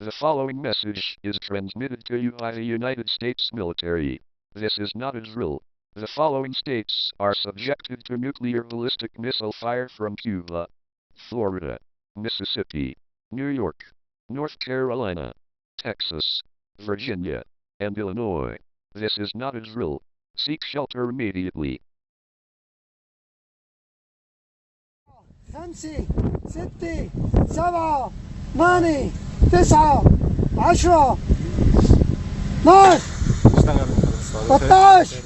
The following message is transmitted to you by the United States military. This is not a drill. The following states are subjected to nuclear ballistic missile fire from Cuba: Florida, Mississippi, New York, North Carolina, Texas, Virginia, and Illinois. This is not a drill. Seek shelter immediately. 5 6 7 8 9 10 12 13